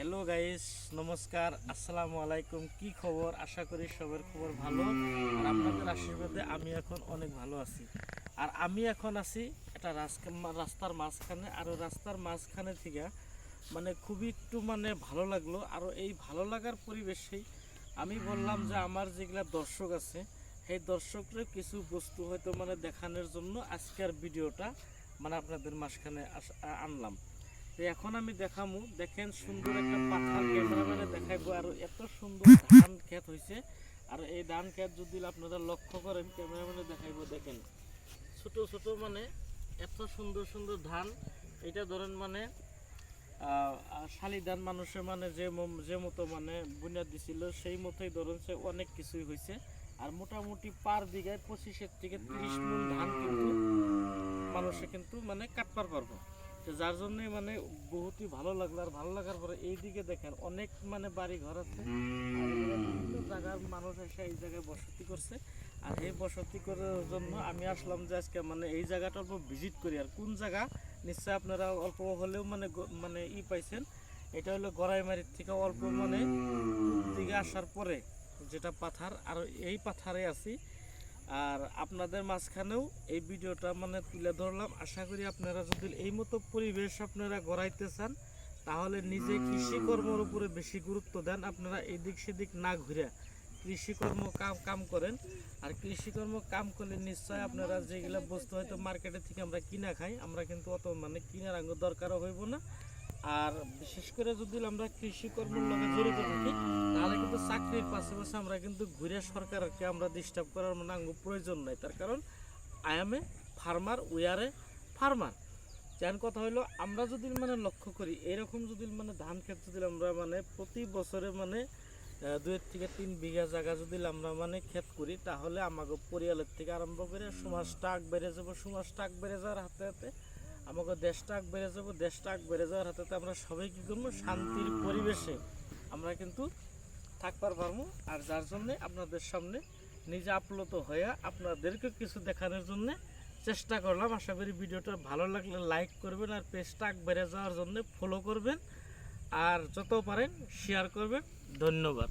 Hello guys, নমস্কার, আসসালামু আলাইকুম। কি খবর? আশা করি সবার খবর ভালো। আর আপনাদের আশীর্বাদে আমি এখন অনেক ভালো আছি। আর আমি এখন আছি একটা রাস্তার মাঝখানে। আর ওই রাস্তার মাঝখানে থেকে খুবই একটু ভালো লাগলো। আর এই ভালো লাগার পরিবেশেই আমি বললাম যে আমার যেগুলা দর্শক আছে সেই দর্শকরা কিছু বস্তু হয়তো দেখানোর জন্য আজকের ভিডিওটা আপনাদের মাঝখানে আনলাম। তো এখন আমি দেখামু, দেখেন সুন্দর একটা পাথার ক্যামেরাম্যানে দেখাইবো। আর এত সুন্দর ধান ক্ষেত হয়েছে। আর এই ধান ক্ষেত যদি আপনারা লক্ষ্য করেন, ক্যামেরাম্যানে দেখাইবো, দেখেন ছোট ছোট এত সুন্দর সুন্দর ধান। এটা ধরেন শালি ধান মানুষের যে মতো বুনিয়াদ দিছিল সেই মতোই ধরেন সে অনেক কিছুই হয়েছে। আর মোটামুটি পার বিঘায় 25 থেকে 30 মণ ধান কিন্তু মানুষে কিন্তু কাটবার পারবো। তো যার জন্যই বহুতই ভালো লাগলো। আর ভালো লাগার পরে এইদিকে দেখেন অনেক বাড়ি ঘর আছে। বিভিন্ন জায়গার মানুষ এসে এই জায়গায় বসতি করছে। আর এই বসতি করার জন্য আমি আসলাম যে আজকে এই জায়গাটা অল্প ভিজিট করি। আর কোন জায়গা নিশ্চয় আপনারা অল্প হলেও পাইছেন। এটা হলো গড়াইমারির থেকে অল্প দিকে আসার পরে যেটা পাথার। আর এই পাথারে আছি। আর আপনাদের মাঝখানেও এই ভিডিওটা তুলে ধরলাম। আশা করি আপনারা যদি এই মতো পরিবেশ আপনারা গড়াইতে চান তাহলে নিজে কৃষিকর্মের উপরে বেশি গুরুত্ব দেন। আপনারা এদিক সেদিক না ঘুরে কৃষিকর্ম কাম করেন। আর কৃষিকর্ম কাম করলে নিশ্চয় আপনারা যেগুলো বস্তু হয়তো মার্কেটের থেকে আমরা কিনা খাই, আমরা কিন্তু অত কিনার আঙ্গ দরকারও হইব না। আর বিশেষ করে যদি আমরা কৃষিকর্মের লগে জড়িত থাকি তাহলে কিন্তু চাকরির পাশাপাশি আমরা কিন্তু ঘুরে সরকারকে আমরা ডিস্টার্ব করার প্রয়োজন নাই। তার কারণ I M a farmer, we are a farmer. যার কথা হলো আমরা যদি লক্ষ্য করি এরকম যদি ধান ক্ষেত যদি আমরা প্রতি বছরে 2 থেকে 3 বিঘা জায়গা যদি আমরা ক্ষেত করি তাহলে আমাকে পরিয়ালের থেকে আরম্ভ করে সমাজটা আগ বেড়ে যাবো। সমাজটা আগ বেড়ে যাওয়ার হাতে হাতে আমাকে দেশটা আগ বেড়ে যাবো। দেশটা আগ বেড়ে যাওয়ার হাতে হাতে আমরা সবাই কী করবো, শান্তির পরিবেশে আমরা কিন্তু থাকবার পারবো। আর যার জন্যে আপনাদের সামনে নিজে আপ্লুত হয়ে আপনাদেরকে কিছু দেখানোর জন্য চেষ্টা করলাম। আশা করি ভিডিওটা ভালো লাগলে লাইক করবেন। আর পেজটা আগ বেড়ে যাওয়ার জন্য ফলো করবেন। আর যত পারেন শেয়ার করবেন। ধন্যবাদ।